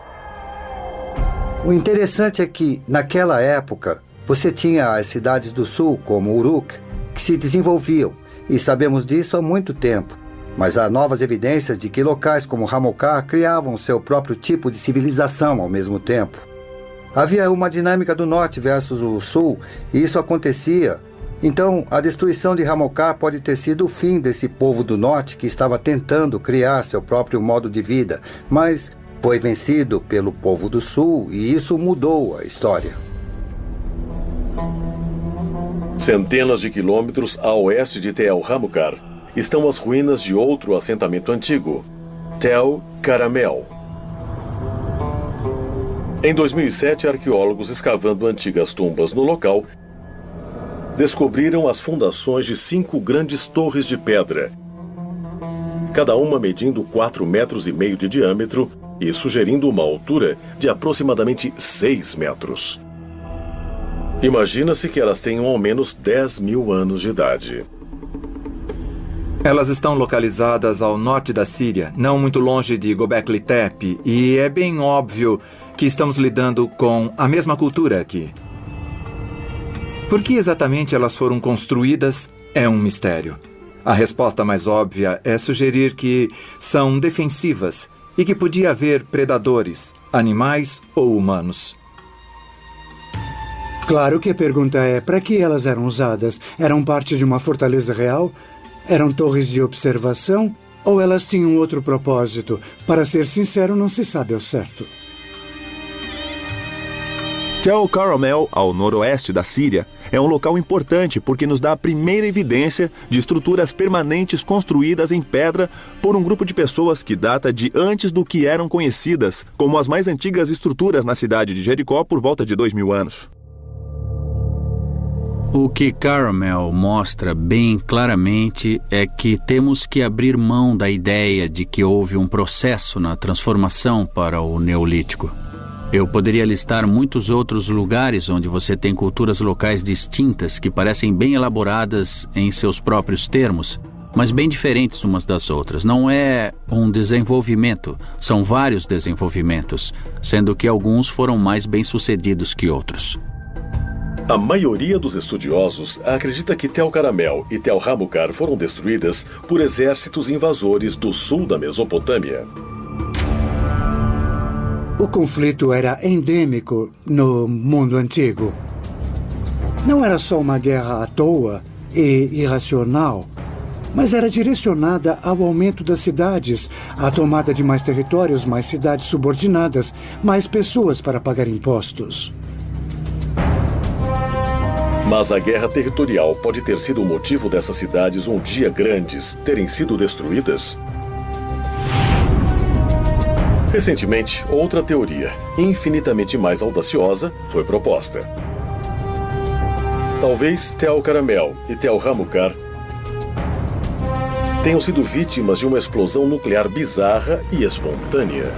O interessante é que, naquela época, você tinha as cidades do sul, como Uruk, que se desenvolviam, e sabemos disso há muito tempo. Mas há novas evidências de que locais como Hamukar criavam seu próprio tipo de civilização ao mesmo tempo. Havia uma dinâmica do norte versus o sul, e isso acontecia. Então, a destruição de Hamukar pode ter sido o fim desse povo do norte que estava tentando criar seu próprio modo de vida, mas foi vencido pelo povo do sul e isso mudou a história. Centenas de quilômetros a oeste de Tel Hamukar estão as ruínas de outro assentamento antigo, Tel Caramel. Em 2007, arqueólogos escavando antigas tumbas no local descobriram as fundações de 5 grandes torres de pedra, cada uma medindo 4,5 metros de diâmetro e sugerindo uma altura de aproximadamente 6 metros. Imagina-se que elas tenham ao menos 10.000 anos de idade. Elas estão localizadas ao norte da Síria, não muito longe de Göbekli Tepe, e é bem óbvio que estamos lidando com a mesma cultura aqui. Por que exatamente elas foram construídas é um mistério. A resposta mais óbvia é sugerir que são defensivas e que podia haver predadores, animais ou humanos. Claro que a pergunta é, para que elas eram usadas? Eram parte de uma fortaleza real? Eram torres de observação? Ou elas tinham outro propósito? Para ser sincero, não se sabe ao certo. Tel Caramel, ao noroeste da Síria, é um local importante porque nos dá a primeira evidência de estruturas permanentes construídas em pedra por um grupo de pessoas que data de antes do que eram conhecidas como as mais antigas estruturas na cidade de Jericó por volta de 2000 anos. O que Caramel mostra bem claramente é que temos que abrir mão da ideia de que houve um processo na transformação para o Neolítico. Eu poderia listar muitos outros lugares onde você tem culturas locais distintas que parecem bem elaboradas em seus próprios termos, mas bem diferentes umas das outras. Não é um desenvolvimento, são vários desenvolvimentos, sendo que alguns foram mais bem-sucedidos que outros. A maioria dos estudiosos acredita que Tel Caramel e Tel Hamucar foram destruídas por exércitos invasores do sul da Mesopotâmia. O conflito era endêmico no mundo antigo. Não era só uma guerra à toa e irracional, mas era direcionada ao aumento das cidades, à tomada de mais territórios, mais cidades subordinadas, mais pessoas para pagar impostos. Mas a guerra territorial pode ter sido o motivo dessas cidades um dia grandes terem sido destruídas? Recentemente, outra teoria, infinitamente mais audaciosa, foi proposta. Talvez Tel Caramel e Tel Hamucar tenham sido vítimas de uma explosão nuclear bizarra e espontânea.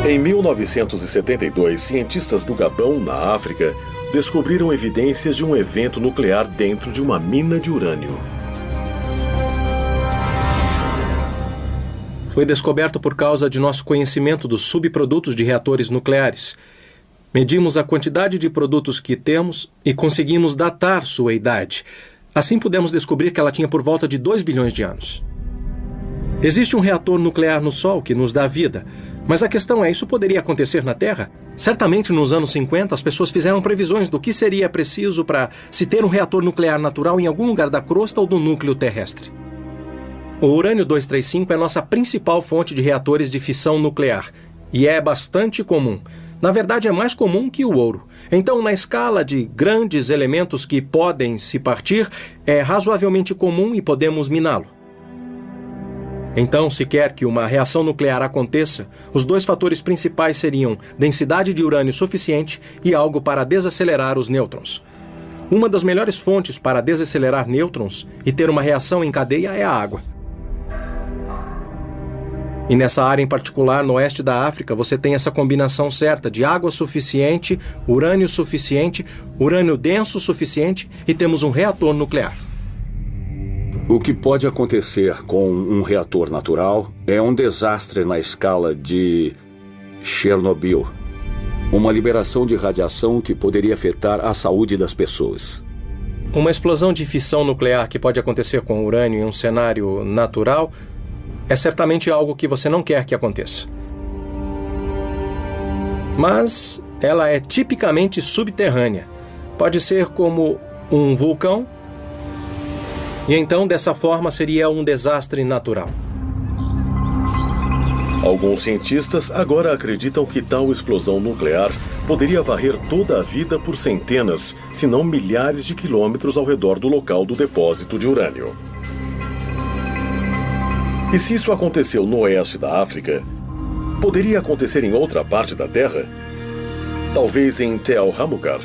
Em 1972, cientistas do Gabão, na África, descobriram evidências de um evento nuclear dentro de uma mina de urânio. Foi descoberto por causa de nosso conhecimento dos subprodutos de reatores nucleares. Medimos a quantidade de produtos que temos e conseguimos datar sua idade. Assim pudemos descobrir que ela tinha por volta de 2 bilhões de anos. Existe um reator nuclear no Sol que nos dá vida, mas a questão é, isso poderia acontecer na Terra? Certamente nos anos 50 as pessoas fizeram previsões do que seria preciso para se ter um reator nuclear natural em algum lugar da crosta ou do núcleo terrestre. O urânio-235 é nossa principal fonte de reatores de fissão nuclear e é bastante comum. Na verdade, é mais comum que o ouro. Então, na escala de grandes elementos que podem se partir, é razoavelmente comum e podemos miná-lo. Então, se quer que uma reação nuclear aconteça, os dois fatores principais seriam densidade de urânio suficiente e algo para desacelerar os nêutrons. Uma das melhores fontes para desacelerar nêutrons e ter uma reação em cadeia é a água. E nessa área em particular, no oeste da África, você tem essa combinação certa de água suficiente, urânio denso suficiente e temos um reator nuclear. O que pode acontecer com um reator natural é um desastre na escala de Chernobyl. Uma liberação de radiação que poderia afetar a saúde das pessoas. Uma explosão de fissão nuclear que pode acontecer com urânio em um cenário natural é certamente algo que você não quer que aconteça. Mas ela é tipicamente subterrânea. Pode ser como um vulcão, e então dessa forma seria um desastre natural. Alguns cientistas agora acreditam que tal explosão nuclear poderia varrer toda a vida por centenas, se não milhares de quilômetros ao redor do local do depósito de urânio. E se isso aconteceu no oeste da África, poderia acontecer em outra parte da Terra? Talvez em Tel Hamucar.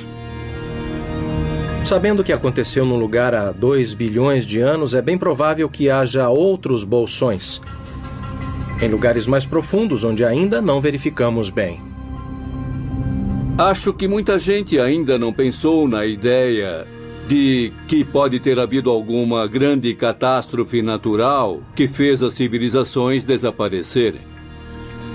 Sabendo que aconteceu num lugar há 2 bilhões de anos, é bem provável que haja outros bolsões, em lugares mais profundos onde ainda não verificamos bem. Acho que muita gente ainda não pensou na ideia de que pode ter havido alguma grande catástrofe natural que fez as civilizações desaparecerem.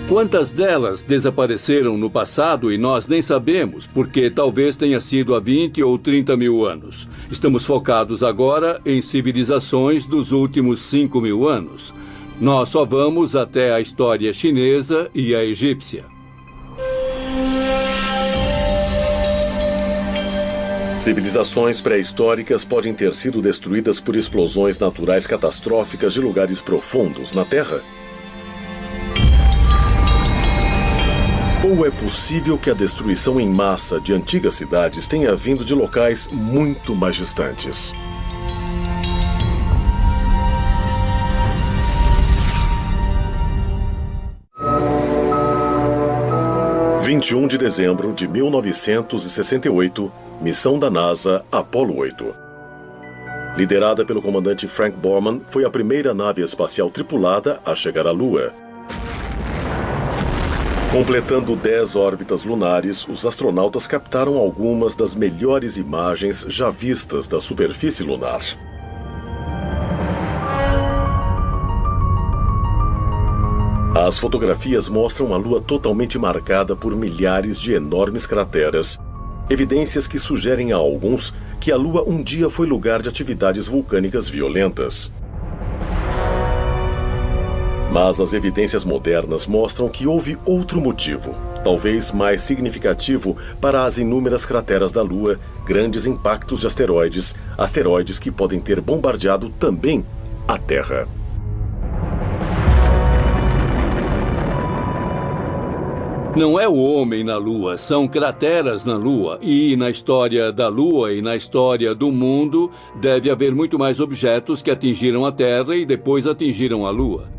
Quantas delas desapareceram no passado e nós nem sabemos, porque talvez tenha sido há 20 ou 30 mil anos. Estamos focados agora em civilizações dos últimos 5 mil anos. Nós só vamos até a história chinesa e a egípcia. Civilizações pré-históricas podem ter sido destruídas por explosões naturais catastróficas de lugares profundos na Terra? Ou é possível que a destruição em massa de antigas cidades tenha vindo de locais muito mais distantes? – 21 de dezembro de 1968, missão da NASA Apollo 8. Liderada pelo comandante Frank Borman, foi a primeira nave espacial tripulada a chegar à Lua. Completando 10 órbitas lunares, os astronautas captaram algumas das melhores imagens já vistas da superfície lunar. As fotografias mostram a Lua totalmente marcada por milhares de enormes crateras, evidências que sugerem a alguns que a Lua um dia foi lugar de atividades vulcânicas violentas. Mas as evidências modernas mostram que houve outro motivo, talvez mais significativo para as inúmeras crateras da Lua, grandes impactos de asteroides que podem ter bombardeado também a Terra. Não é o homem na Lua, são crateras na Lua. E na história da Lua e na história do mundo, deve haver muito mais objetos que atingiram a Terra e depois atingiram a Lua.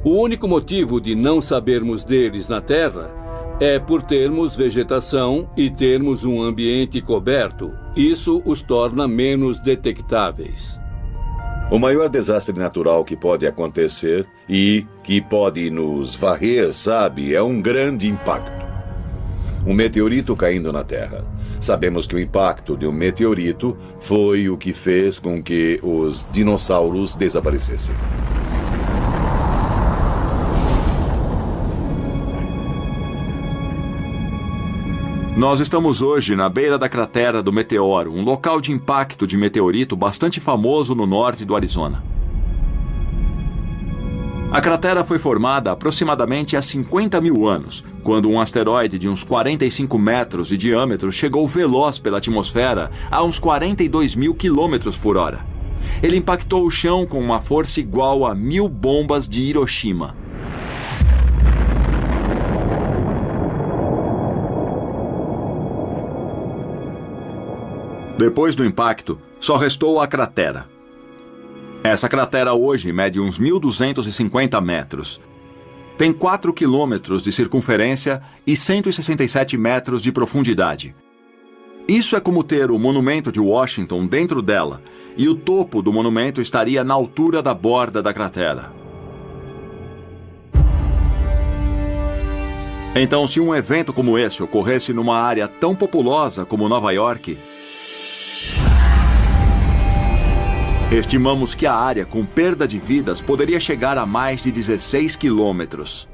O único motivo de não sabermos deles na Terra é por termos vegetação e termos um ambiente coberto. Isso os torna menos detectáveis. O maior desastre natural que pode acontecer e que pode nos varrer, sabe, é um grande impacto. Um meteorito caindo na Terra. Sabemos que o impacto de um meteorito foi o que fez com que os dinossauros desaparecessem. Nós estamos hoje na beira da cratera do Meteoro, um local de impacto de meteorito bastante famoso no norte do Arizona. A cratera foi formada aproximadamente há 50 mil anos, quando um asteroide de uns 45 metros de diâmetro chegou veloz pela atmosfera a uns 42 mil quilômetros por hora. Ele impactou o chão com uma força igual a 1000 bombas de Hiroshima. Depois do impacto, só restou a cratera. Essa cratera hoje mede uns 1.250 metros. Tem 4 quilômetros de circunferência e 167 metros de profundidade. Isso é como ter o monumento de Washington dentro dela, e o topo do monumento estaria na altura da borda da cratera. Então, se um evento como esse ocorresse numa área tão populosa como Nova York, estimamos que a área com perda de vidas poderia chegar a mais de 16 quilômetros.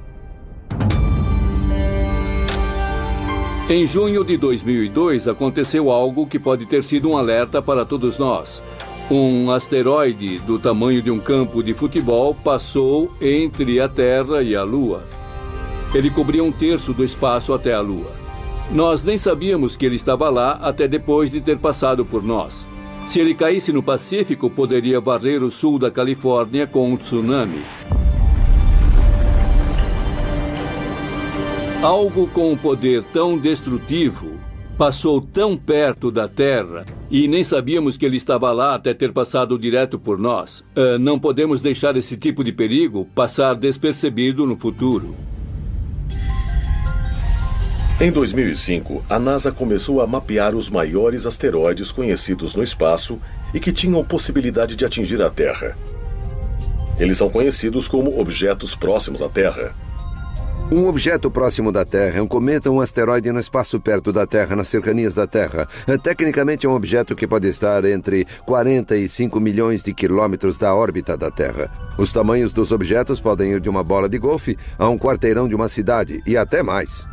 Em junho de 2002, aconteceu algo que pode ter sido um alerta para todos nós. Um asteroide do tamanho de um campo de futebol passou entre a Terra e a Lua. Ele cobria 1/3 do espaço até a Lua. Nós nem sabíamos que ele estava lá até depois de ter passado por nós. Se ele caísse no Pacífico, poderia varrer o sul da Califórnia com um tsunami. Algo com um poder tão destrutivo passou tão perto da Terra e nem sabíamos que ele estava lá até ter passado direto por nós. Não podemos deixar esse tipo de perigo passar despercebido no futuro. Em 2005, a NASA começou a mapear os maiores asteroides conhecidos no espaço e que tinham possibilidade de atingir a Terra. Eles são conhecidos como objetos próximos à Terra. Um objeto próximo da Terra é um cometa ou um asteroide no espaço perto da Terra, nas cercanias da Terra. Tecnicamente é um objeto que pode estar entre 45 milhões de quilômetros da órbita da Terra. Os tamanhos dos objetos podem ir de uma bola de golfe a um quarteirão de uma cidade e até mais.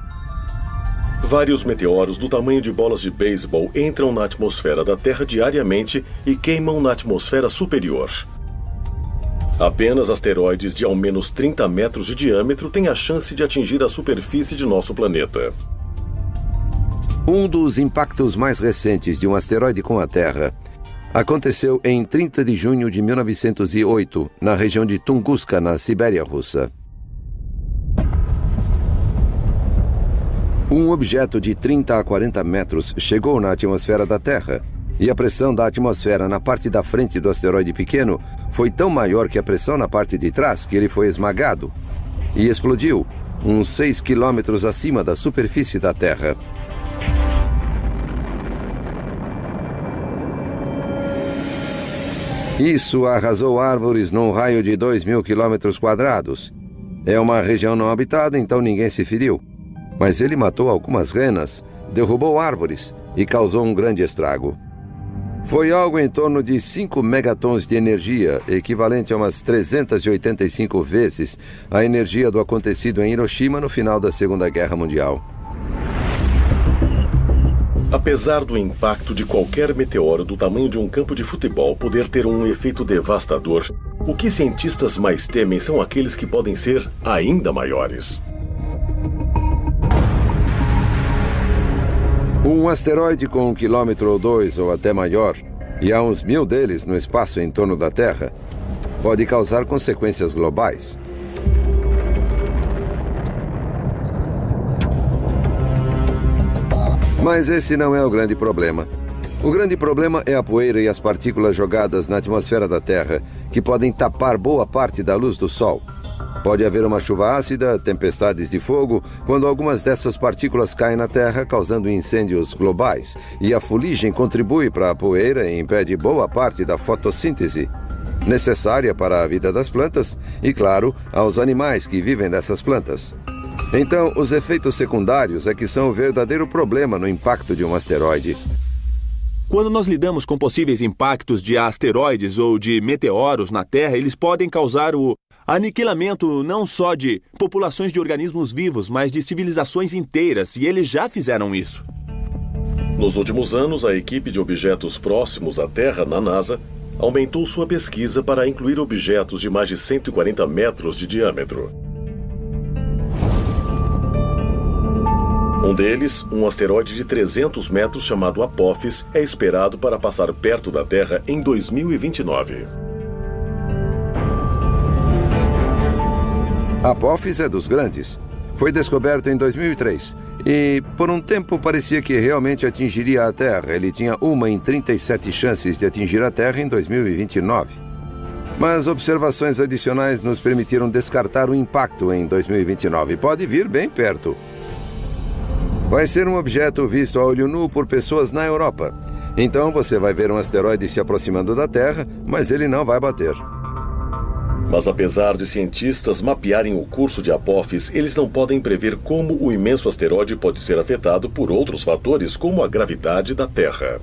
Vários meteoros do tamanho de bolas de beisebol entram na atmosfera da Terra diariamente e queimam na atmosfera superior. Apenas asteroides de ao menos 30 metros de diâmetro têm a chance de atingir a superfície de nosso planeta. Um dos impactos mais recentes de um asteroide com a Terra aconteceu em 30 de junho de 1908, na região de Tunguska, na Sibéria russa. Um objeto de 30 a 40 metros chegou na atmosfera da Terra, e a pressão da atmosfera na parte da frente do asteroide pequeno foi tão maior que a pressão na parte de trás que ele foi esmagado e explodiu uns 6 quilômetros acima da superfície da Terra. Isso arrasou árvores num raio de 2.000 quilômetros quadrados. É uma região não habitada, então ninguém se feriu. Mas ele matou algumas renas, derrubou árvores e causou um grande estrago. Foi algo em torno de 5 megatons de energia, equivalente a umas 385 vezes a energia do acontecido em Hiroshima no final da Segunda Guerra Mundial. Apesar do impacto de qualquer meteoro do tamanho de um campo de futebol poder ter um efeito devastador, o que cientistas mais temem são aqueles que podem ser ainda maiores. Um asteroide com 1 quilômetro ou 2 ou até maior, e há uns 1000 deles no espaço em torno da Terra, pode causar consequências globais. Mas esse não é o grande problema. O grande problema é a poeira e as partículas jogadas na atmosfera da Terra, que podem tapar boa parte da luz do Sol. Pode haver uma chuva ácida, tempestades de fogo, quando algumas dessas partículas caem na Terra, causando incêndios globais. E a fuligem contribui para a poeira e impede boa parte da fotossíntese, necessária para a vida das plantas e, claro, aos animais que vivem dessas plantas. Então, os efeitos secundários é que são o verdadeiro problema no impacto de um asteroide. Quando nós lidamos com possíveis impactos de asteroides ou de meteoros na Terra, eles podem causar o aniquilamento não só de populações de organismos vivos, mas de civilizações inteiras, e eles já fizeram isso. Nos últimos anos, a equipe de objetos próximos à Terra, na NASA, aumentou sua pesquisa para incluir objetos de mais de 140 metros de diâmetro. Um deles, um asteroide de 300 metros chamado Apophis, é esperado para passar perto da Terra em 2029. Apophis é dos grandes. Foi descoberto em 2003 e, por um tempo, parecia que realmente atingiria a Terra. Ele tinha 1 em 37 chances de atingir a Terra em 2029. Mas observações adicionais nos permitiram descartar o impacto em 2029. Pode vir bem perto. Vai ser um objeto visto a olho nu por pessoas na Europa. Então você vai ver um asteroide se aproximando da Terra, mas ele não vai bater. Mas apesar de cientistas mapearem o curso de Apophis, eles não podem prever como o imenso asteroide pode ser afetado por outros fatores, como a gravidade da Terra.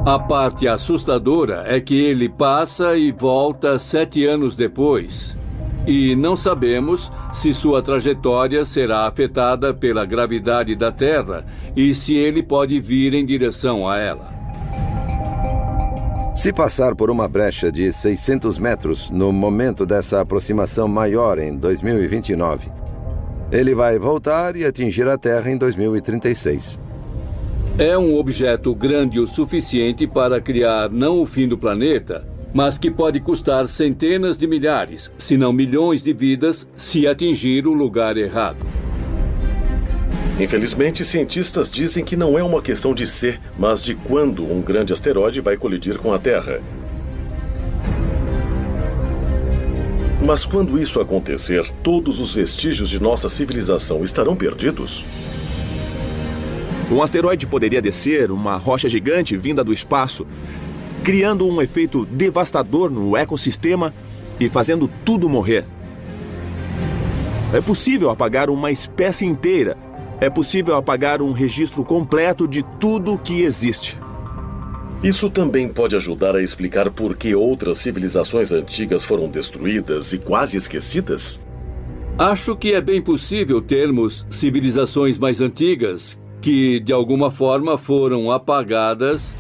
A parte assustadora é que ele passa e volta 7 anos depois. E não sabemos se sua trajetória será afetada pela gravidade da Terra e se ele pode vir em direção a ela. Se passar por uma brecha de 600 metros no momento dessa aproximação maior em 2029, ele vai voltar e atingir a Terra em 2036. É um objeto grande o suficiente para criar não o fim do planeta, mas que pode custar centenas de milhares, se não milhões de vidas, se atingir o lugar errado. Infelizmente, cientistas dizem que não é uma questão de se, mas de quando um grande asteroide vai colidir com a Terra. Mas quando isso acontecer, todos os vestígios de nossa civilização estarão perdidos? Um asteroide poderia descer uma rocha gigante vinda do espaço, criando um efeito devastador no ecossistema e fazendo tudo morrer. É possível apagar uma espécie inteira. É possível apagar um registro completo de tudo que existe. Isso também pode ajudar a explicar por que outras civilizações antigas foram destruídas e quase esquecidas? Acho que é bem possível termos civilizações mais antigas que, de alguma forma, foram apagadas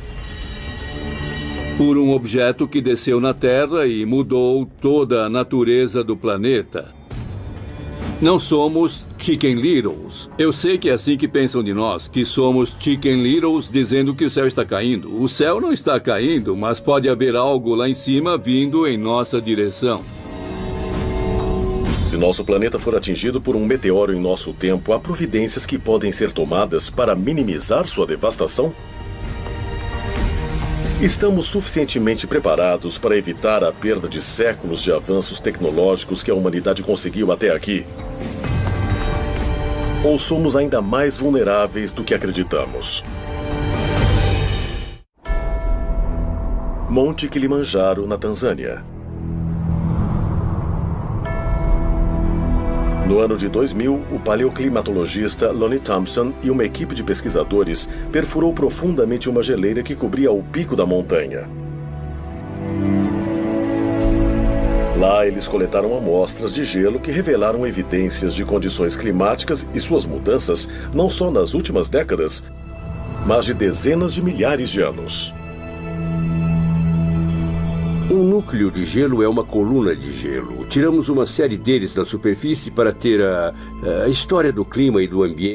por um objeto que desceu na Terra e mudou toda a natureza do planeta. Não somos Chicken Littles. Eu sei que é assim que pensam de nós, que somos Chicken Littles dizendo que o céu está caindo. O céu não está caindo, mas pode haver algo lá em cima vindo em nossa direção. Se nosso planeta for atingido por um meteoro em nosso tempo, há providências que podem ser tomadas para minimizar sua devastação? Estamos suficientemente preparados para evitar a perda de séculos de avanços tecnológicos que a humanidade conseguiu até aqui? Ou somos ainda mais vulneráveis do que acreditamos? Monte Kilimanjaro, na Tanzânia. No ano de 2000, o paleoclimatologista Lonnie Thompson e uma equipe de pesquisadores perfurou profundamente uma geleira que cobria o pico da montanha. Lá, eles coletaram amostras de gelo que revelaram evidências de condições climáticas e suas mudanças não só nas últimas décadas, mas de dezenas de milhares de anos. Um núcleo de gelo é uma coluna de gelo. Tiramos uma série deles da superfície para ter a história do clima e do ambiente.